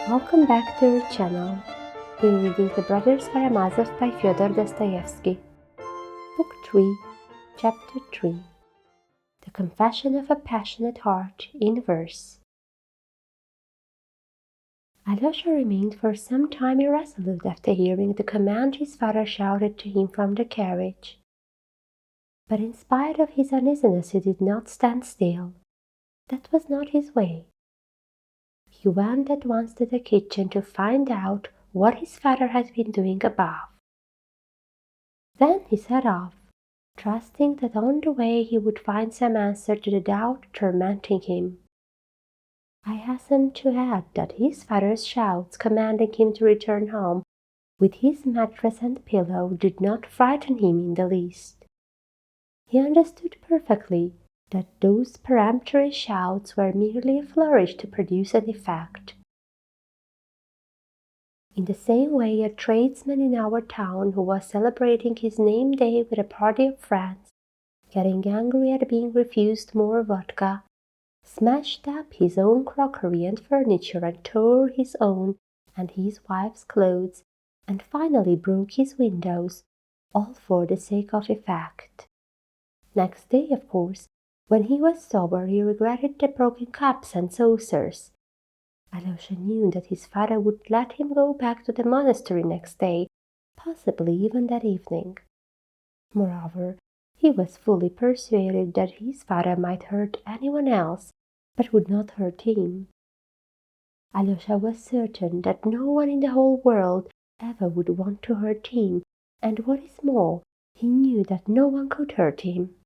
Welcome back to our channel. We're reading The Brothers Karamazov by Fyodor Dostoevsky. Book 3, Chapter 3. The Confession of a Passionate Heart in Verse. Alosha remained for some time irresolute after hearing the command his father shouted to him from the carriage. But in spite of his uneasiness he did not stand still. That was not his way. He went at once to the kitchen to find out what his father had been doing above. Then he set off, trusting that on the way he would find some answer to the doubt tormenting him. I hasten to add that his father's shouts commanding him to return home with his mattress and pillow did not frighten him in the least. He understood perfectly that those peremptory shouts were merely a flourish to produce an effect. In the same way, a tradesman in our town who was celebrating his name day with a party of friends, getting angry at being refused more vodka, smashed up his own crockery and furniture and tore his own and his wife's clothes, and finally broke his windows, all for the sake of effect. Next day, of course, when he was sober, he regretted the broken cups and saucers. Alosha knew that his father would let him go back to the monastery next day, possibly even that evening. Moreover, he was fully persuaded that his father might hurt anyone else, but would not hurt him. Alosha was certain that no one in the whole world ever would want to hurt him, and what is more, he knew that no one could hurt him.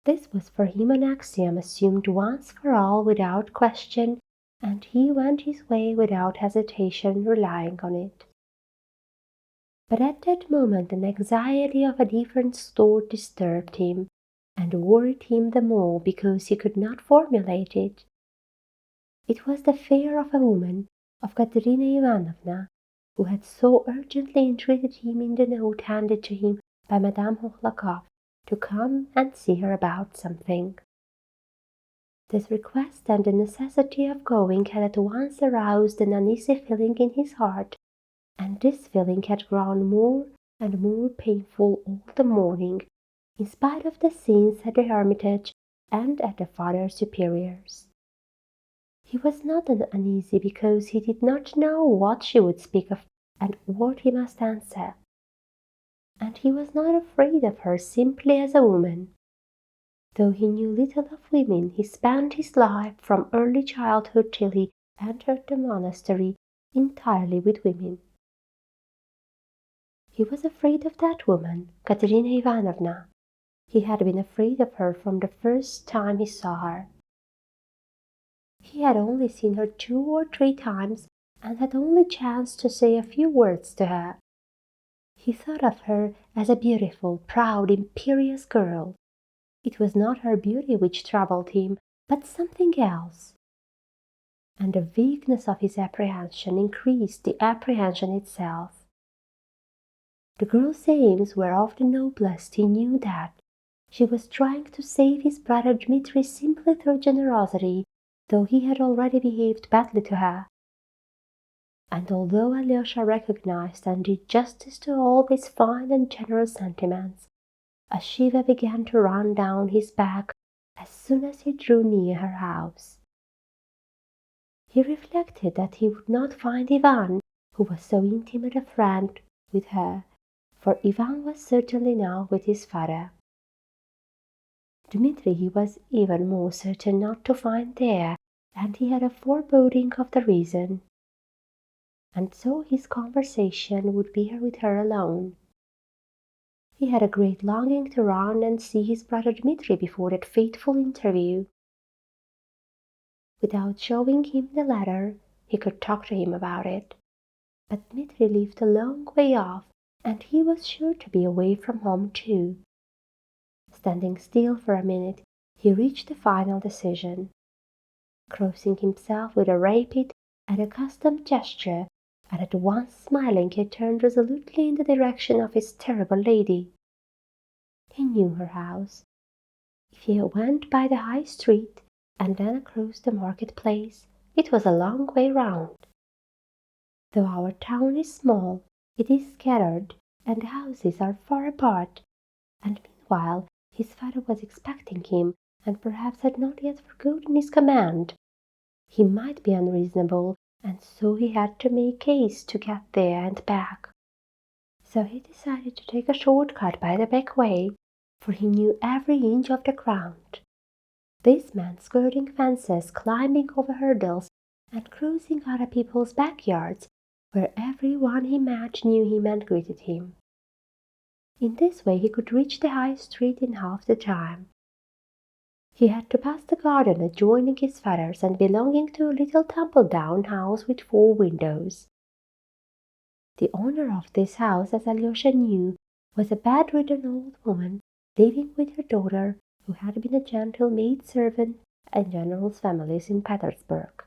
This was for him an axiom assumed once for all without question, and he went his way without hesitation, relying on it. But at that moment an anxiety of a different sort disturbed him, and worried him the more because he could not formulate it. It was the fear of a woman, of Katerina Ivanovna, who had so urgently entreated him in the note handed to him by Madame Hohlakov to come and see her about something. This request and the necessity of going had at once aroused an uneasy feeling in his heart, and this feeling had grown more and more painful all the morning, in spite of the scenes at the Hermitage and at the Father Superior's. He was not uneasy because he did not know what she would speak of and what he must answer. And he was not afraid of her simply as a woman. Though he knew little of women, he spent his life from early childhood till he entered the monastery entirely with women. He was afraid of that woman, Katerina Ivanovna. He had been afraid of her from the first time he saw her. He had only seen her 2 or 3 times and had only chanced to say a few words to her. He thought of her as a beautiful, proud, imperious girl. It was not her beauty which troubled him, but something else. And the vagueness of his apprehension increased the apprehension itself. The girl's aims were of the noblest, he knew that. She was trying to save his brother Dmitri simply through generosity, though he had already behaved badly to her. And although Alyosha recognized and did justice to all these fine and generous sentiments, a shiver began to run down his back as soon as he drew near her house. He reflected that he would not find Ivan, who was so intimate a friend, with her, for Ivan was certainly now with his father. Dmitri he was even more certain not to find there, and he had a foreboding of the reason. And so his conversation would be with her alone. He had a great longing to run and see his brother Dmitri before that fateful interview. Without showing him the letter, he could talk to him about it. But Dmitri lived a long way off, and he was sure to be away from home too. Standing still for a minute, he reached a final decision. Crossing himself with a rapid and accustomed gesture, and at once smiling, he turned resolutely in the direction of his terrible lady. He knew her house. If he went by the high street, and then across the market-place, It was a long way round. Though our town is small, it is scattered, and the houses are far apart, and meanwhile his father was expecting him, and perhaps had not yet forgotten his command. He might be unreasonable, and so he had to make haste to get there and back. So he decided to take a short cut by the back way, for he knew every inch of the ground. This meant skirting fences, climbing over hurdles, and cruising other people's backyards, where every one he met knew him and greeted him. In this way he could reach the high street in half the time. He had to pass the garden adjoining his father's and belonging to a little tumble-down house with 4 windows. The owner of this house, as Alyosha knew, was a bedridden old woman living with her daughter, who had been a gentle maid-servant in generals' families in Petersburg.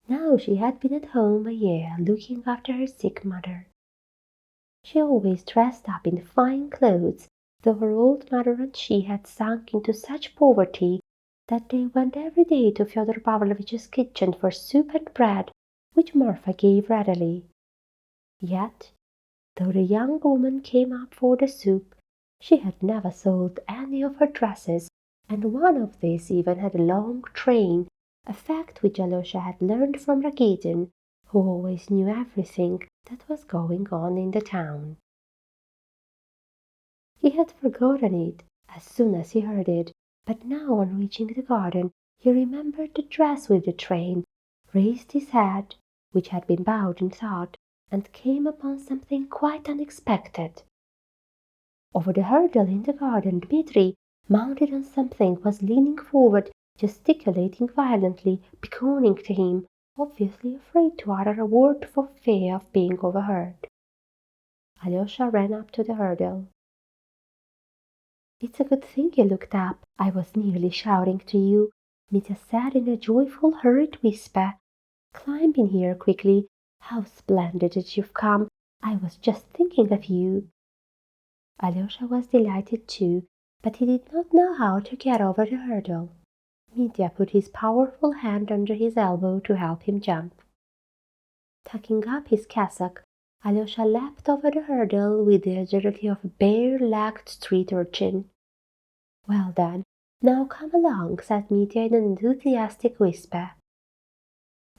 Now she had been at home a year looking after her sick mother. She always dressed up in fine clothes, though her old mother and she had sunk into such poverty that they went every day to Fyodor Pavlovich's kitchen for soup and bread, which Marfa gave readily. Yet, though the young woman came up for the soup, she had never sold any of her dresses, and one of these even had a long train, a fact which Alosha had learned from Rakitin, who always knew everything that was going on in the town. He had forgotten it as soon as he heard it, but now on reaching the garden he remembered the dress with the train, raised his head, which had been bowed in thought, and came upon something quite unexpected. Over the hurdle in the garden, Dmitri, mounted on something, was leaning forward, gesticulating violently, beckoning to him, obviously afraid to utter a word for fear of being overheard. Alyosha ran up to the hurdle. "It's a good thing you looked up. I was nearly shouting to you," Mitya said in a joyful, hurried whisper. "Climb in here quickly. How splendid that you've come! I was just thinking of you." Alyosha was delighted too, but he did not know how to get over the hurdle. Mitya put his powerful hand under his elbow to help him jump. Tucking up his cassock, Alyosha leapt over the hurdle with the agility of a bare-legged street urchin. "Well done, now come along," said Mitya in an enthusiastic whisper.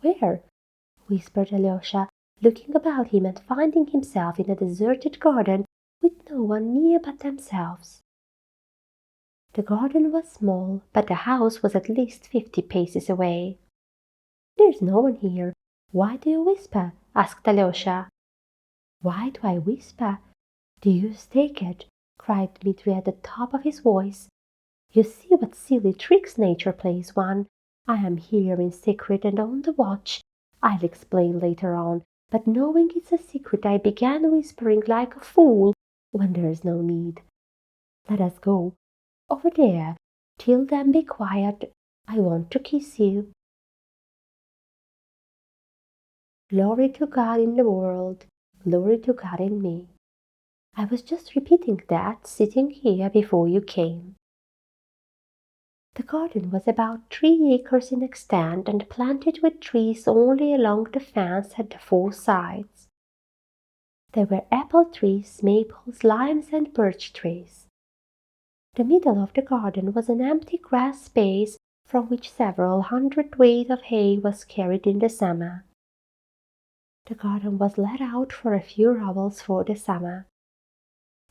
"Where?" whispered Alyosha, looking about him and finding himself in a deserted garden with no one near but themselves. The garden was small, but the house was at least 50 paces away. "There's no one here. Why do you whisper?" asked Alyosha. "Why do I whisper? Do you take it?" cried Dmitri at the top of his voice. "You see what silly tricks nature plays one. I am here in secret and on the watch. I'll explain later on, but knowing it's a secret I began whispering like a fool when there's no need. Let us go. Over there. Till then be quiet. I want to kiss you." Glory to God in the world, glory to God in me. I was just repeating that, sitting here before you came. The garden was about 3 acres in extent and planted with trees only along the fence at the 4 sides. There were apple trees, maples, limes, and birch trees. The middle of the garden was an empty grass space from which several hundredweight of hay was carried in the summer. The garden was let out for a few rubles for the summer.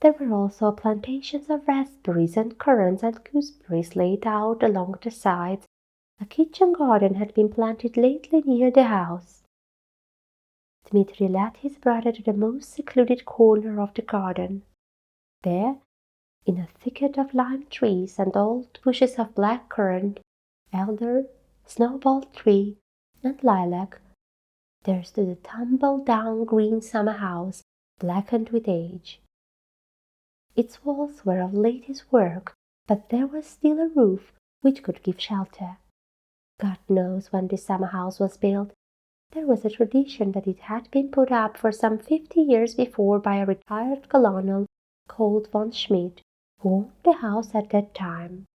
There were also plantations of raspberries and currants and gooseberries laid out along the sides. A kitchen garden had been planted lately near the house. Dmitri led his brother to the most secluded corner of the garden. There, in a thicket of lime trees and old bushes of black currant, elder, snowball tree, and lilac, there stood a tumble-down green summer house, blackened with age. Its walls were of latest work, but there was still a roof which could give shelter. God knows when this summer house was built. There was a tradition that it had been put up for some 50 years before by a retired colonel called von Schmidt, who owned the house at that time.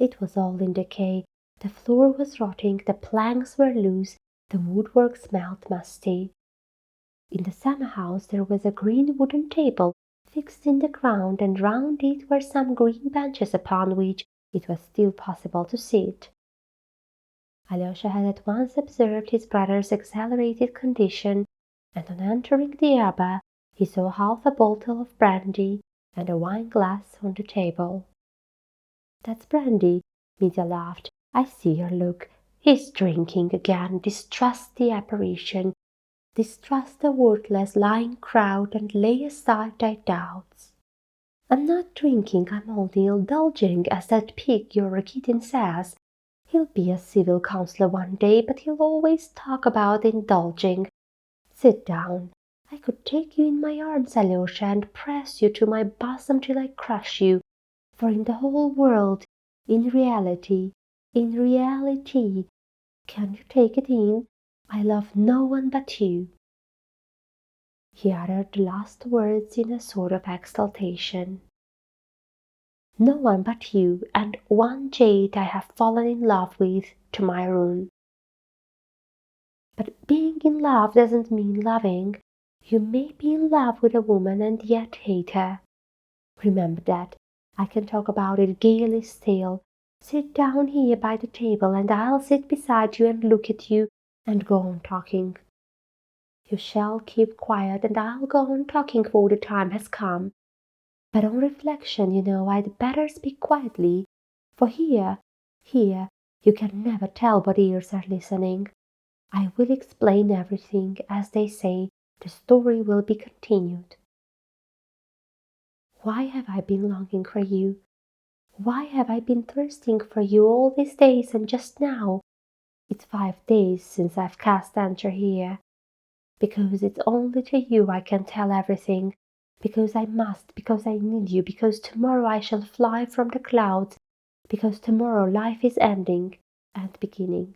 It was all in decay. The floor was rotting, the planks were loose, the woodwork smelled musty. In the summer house there was a green wooden table fixed in the ground, and round it were some green benches upon which it was still possible to sit. Alosha had at once observed his brother's accelerated condition, and on entering the arbour he saw half a bottle of brandy and a wine-glass on the table. "That's brandy," Mitya laughed. "I see your look. He's drinking again. Distrust the apparition. Distrust the worthless lying crowd and lay aside thy doubts." "I'm not drinking, I'm only indulging, as that pig your Rakitin says. He'll be a civil councillor one day, but he'll always talk about indulging. Sit down. I could take you in my arms, Alosha, and press you to my bosom till I crush you, for in the whole world, in reality, can you take it in? I love no one but you." He uttered the last words in a sort of exultation. "No one but you, and one jade I have fallen in love with, to my ruin." "But being in love doesn't mean loving. You may be in love with a woman and yet hate her. Remember that. I can talk about it gaily still. Sit down here by the table, and I'll sit beside you and look at you, and go on talking. You shall keep quiet, and I'll go on talking, for the time has come. But on reflection, I'd better speak quietly, for here, you can never tell what ears are listening. I will explain everything, as they say, the story will be continued. Why have I been longing for you? Why have I been thirsting for you all these days, and just now? It's 5 days since I've cast anchor here. Because it's only to you I can tell everything, because I must, because I need you, because tomorrow I shall fly from the clouds, because tomorrow life is ending and beginning.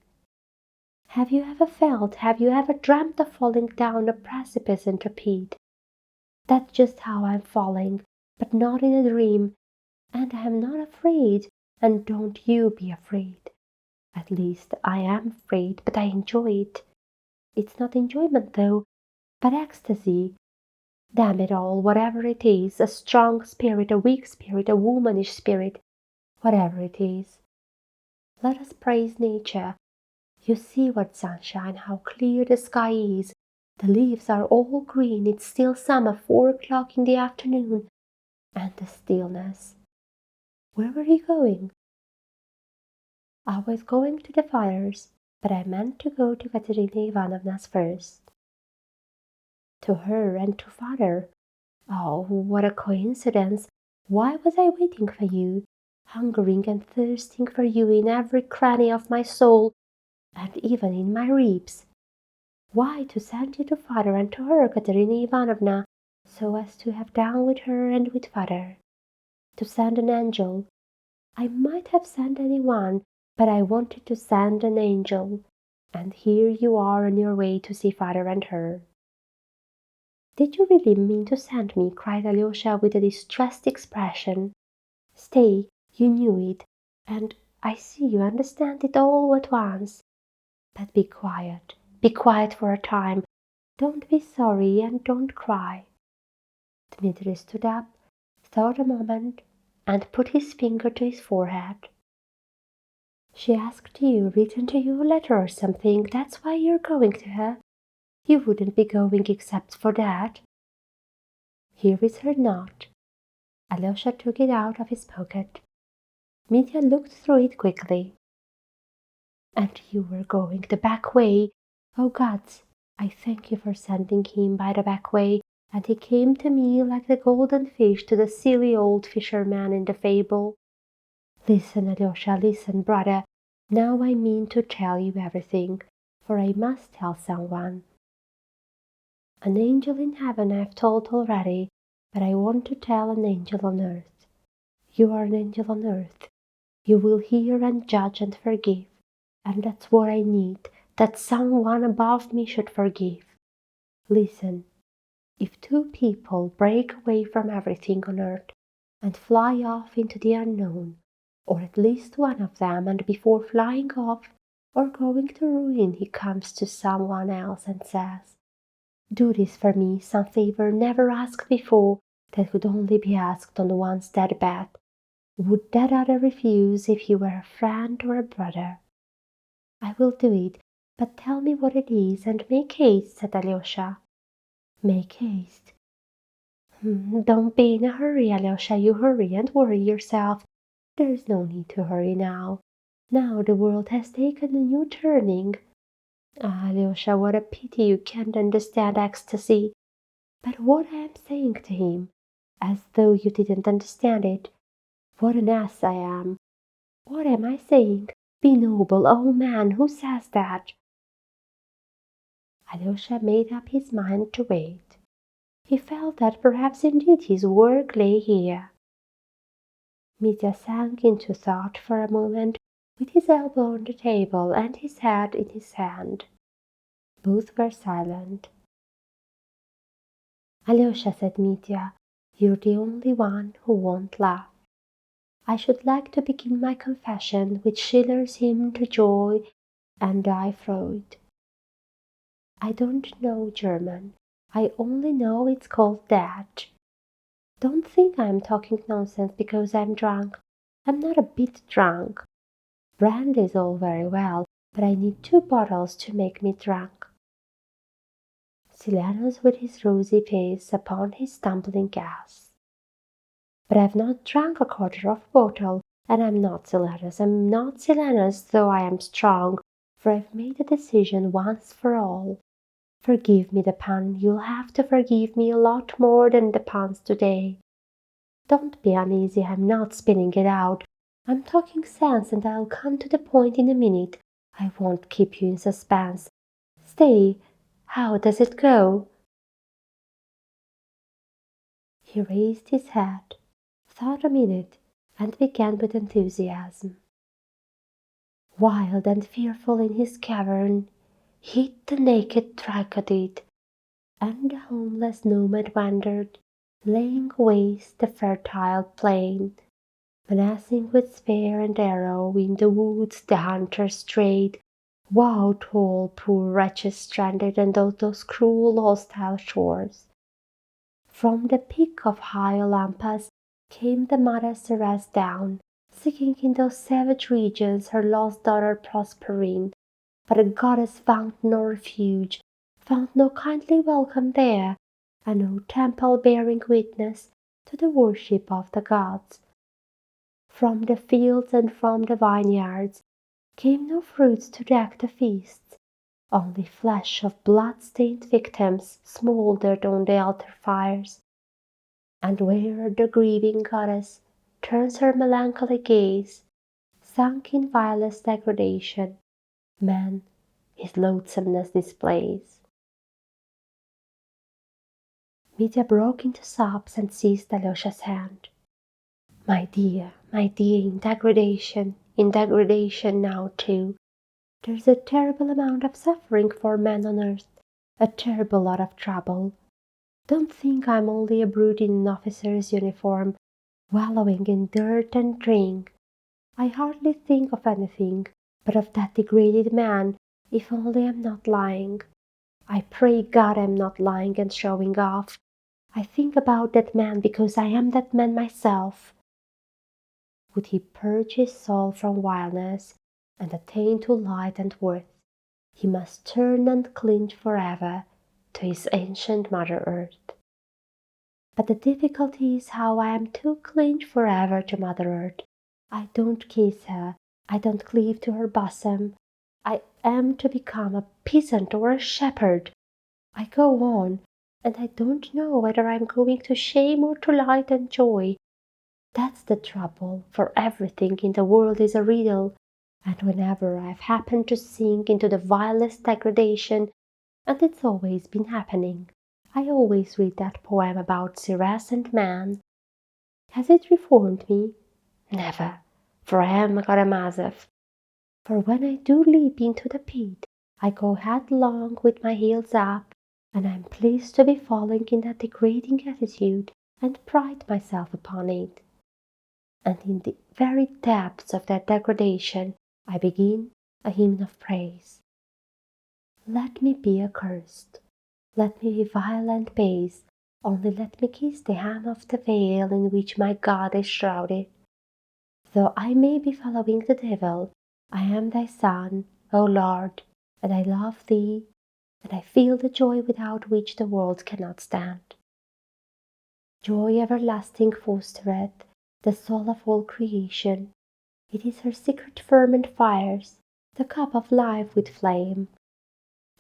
Have you ever dreamt of falling down a precipice into a pit? That's just how I'm falling, but not in a dream, and I am not afraid, and don't you be afraid. At least I am afraid, but I enjoy it. It's not enjoyment, though, but ecstasy. Damn it all, whatever it is, a strong spirit, a weak spirit, a womanish spirit, whatever it is. Let us praise nature. You see what sunshine, how clear the sky is. The leaves are all green, it's still summer, 4 o'clock in the afternoon, and the stillness. Where were you going? I was going to the father's, but I meant to go to Katerina Ivanovna's first. To her and to father. Oh, what a coincidence! Why was I waiting for you, hungering and thirsting for you in every cranny of my soul, and even in my ribs? Why, to send you to father and to her, Katerina Ivanovna, so as to have done with her and with father. To send an angel. I might have sent anyone, but I wanted to send an angel, and here you are on your way to see father and her. Did you really mean to send me? Cried Alyosha with a distressed expression. Stay, you knew it, and I see you understand it all at once. But be quiet for a time. Don't be sorry and don't cry. Dmitri stood up, thought a moment, and put his finger to his forehead. She asked you, written to you a letter or something, that's why you're going to her. You wouldn't be going except for that. Here is her note. Alosha took it out of his pocket. Mitya looked through it quickly. And you were going the back way. Oh gods, I thank you for sending him by the back way, and he came to me like the golden fish to the silly old fisherman in the fable. Listen, Alosha, listen, brother. Now I mean to tell you everything, for I must tell someone. An angel in heaven I've told already, but I want to tell an angel on earth. You are an angel on earth. You will hear and judge and forgive, and that's what I need, that someone above me should forgive. Listen, if 2 people break away from everything on earth and fly off into the unknown, or at least one of them, and before flying off or going to ruin he comes to someone else and says, "Do this for me, some favor never asked before that would only be asked on one's deathbed. Would that other refuse if he were a friend or a brother?" "I will do it, but tell me what it is, and make haste," said Alyosha. "Make haste." Don't be in a hurry, Alosha. You hurry and worry yourself. There is no need to hurry now. Now the world has taken a new turning. Ah, Alyosha, what a pity you can't understand ecstasy. But what I am saying to him, as though you didn't understand it. What an ass I am. What am I saying? Be noble, oh man, who says that? Alyosha made up his mind to wait. He felt that perhaps indeed his work lay here. Mitya sank into thought for a moment, with his elbow on the table and his head in his hand. Both were silent. "Alyosha," said Mitya, "you're the only one who won't laugh. I should like to begin my confession with Schiller's hymn to joy and Die Freud. I don't know German. I only know it's called that. Don't think I'm talking nonsense because I'm drunk. I'm not a bit drunk. Brandy is all very well, but I need 2 bottles to make me drunk." Silenus with his rosy face upon his tumbling gas. "But I've not drunk a quarter of a bottle, and I'm not Silenus. I'm not Silenus, though I am strong, for I've made a decision once for all. Forgive me the pun. You'll have to forgive me a lot more than the puns today. Don't be uneasy. I'm not spinning it out. I'm talking sense, and I'll come to the point in a minute. I won't keep you in suspense. Stay, how does it go?" He raised his head, thought a minute, and began with enthusiasm. Wild and fearful in his cavern, hid the naked troglodyte, and the homeless nomad wandered, laying waste the fertile plain. Menacing with spear and arrow, in the woods the hunter strayed. Woe to all poor wretches stranded on those cruel hostile shores. From the peak of high Olympus came the mother Ceres down, seeking in those savage regions her lost daughter Proserpine. But the goddess found no refuge, found no kindly welcome there, and no temple bearing witness to the worship of the gods. From the fields and from the vineyards came no fruits to deck the feasts, only flesh of blood-stained victims smouldered on the altar fires. And where the grieving goddess turns her melancholy gaze, sunk in vilest degradation, man his loathsomeness displays. Mitya broke into sobs and seized Alosha's hand. My dear, in degradation now too. There's a terrible amount of suffering for men on earth, a terrible lot of trouble. Don't think I'm only a brute in an officer's uniform, wallowing in dirt and drink. I hardly think of anything but of that degraded man, if only I'm not lying. I pray God I'm not lying and showing off. I think about that man because I am that man myself. Would he purge his soul from vileness and attain to light and worth, he must turn and cling forever to his ancient Mother Earth. But the difficulty is how I am to cling forever to Mother Earth. I don't kiss her, I don't cleave to her bosom. I am to become a peasant or a shepherd. I go on, and I don't know whether I am going to shame or to light and joy. That's the trouble, for everything in the world is a riddle, and whenever I've happened to sink into the vilest degradation, and it's always been happening, I always read that poem about Ceres and man. Has it reformed me? Never, for I am a Karamazov. For when I do leap into the pit, I go headlong with my heels up, and I'm pleased to be falling in that degrading attitude, and pride myself upon it. and in the very depths of that degradation I begin a hymn of praise. Let me be accursed, let me be vile and base, only let me kiss the hem of the veil in which my God is shrouded. Though I may be following the devil, I am thy son, O Lord, and I love thee, and I feel the joy without which the world cannot stand. Joy everlasting fostereth the soul of all creation. It is her secret ferment fires the cup of life with flame.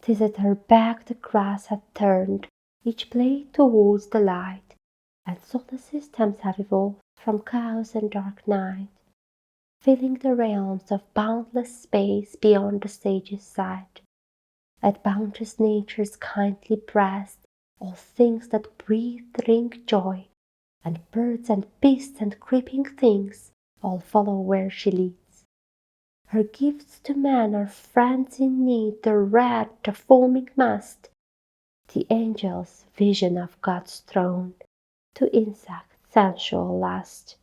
'Tis at her back the grass hath turned each blade towards the light, and solar systems have evolved from chaos and dark night, filling the realms of boundless space beyond the sage's sight. At boundless nature's kindly breast all things that breathe drink joy, and birds and beasts and creeping things all follow where she leads. Her gifts to man are friends in need, the red, the foaming mast, the angels, vision of God's throne, to insect sensual lust.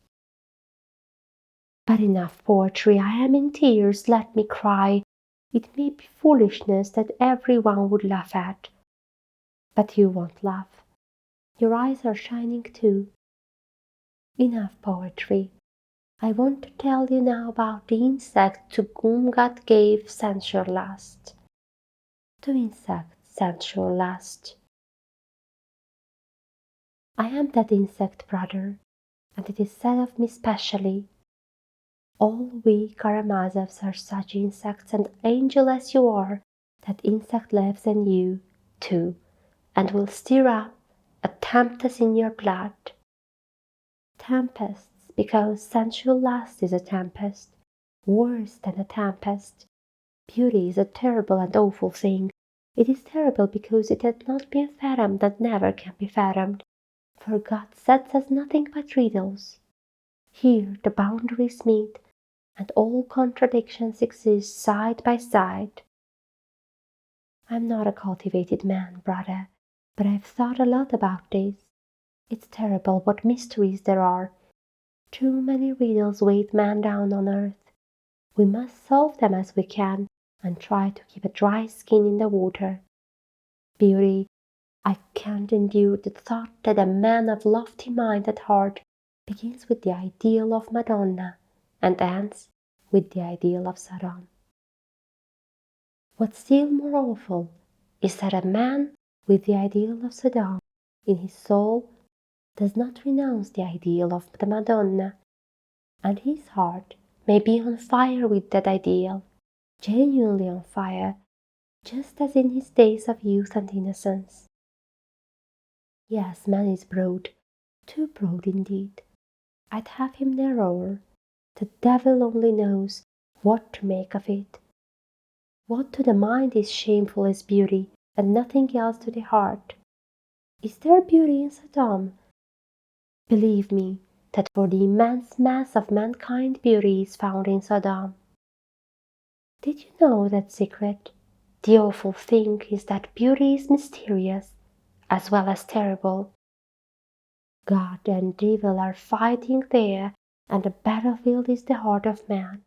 But enough poetry, I am in tears, let me cry. It may be foolishness that every one would laugh at, but you won't laugh. Your eyes are shining too. Enough poetry. I want to tell you now about the insect to whom God gave sensual lust. To insect sensual lust. I am that insect, brother, and it is said of me specially. All we Karamazovs are such insects, and angel as you are, that insect lives in you, too, and will stir up a tempest in your blood. Tempests, because sensual lust is a tempest, worse than a tempest. Beauty is a terrible and awful thing. It is terrible because it has not been fathomed and never can be fathomed, for God sets us nothing but riddles. Here the boundaries meet, and all contradictions exist side by side. I'm not a cultivated man, brother, but I've thought a lot about this. It's terrible what mysteries there are. Too many riddles weigh man down on earth. We must solve them as we can, and try to keep a dry skin in the water. Beauty, I can't endure the thought that a man of lofty mind at heart begins with the ideal of Madonna and ends with the ideal of Sodom. What's still more awful is that a man with the ideal of Sodom in his soul does not renounce the ideal of the Madonna, and his heart may be on fire with that ideal, genuinely on fire, just as in his days of youth and innocence. Yes, man is broad, too broad indeed. I'd have him narrower. The devil only knows what to make of it. What to the mind is shameful is beauty, and nothing else to the heart. Is there beauty in Sodom? Believe me, that for the immense mass of mankind beauty is found in Sodom. Did you know that secret? The awful thing is that beauty is mysterious as well as terrible. God and devil are fighting there, and the battlefield is the heart of man.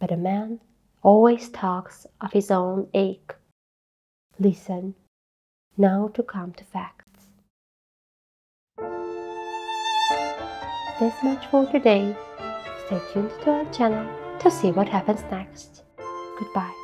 But a man always talks of his own ache. Listen, now to come to facts. This much for today. Stay tuned to our channel to see what happens next. Goodbye.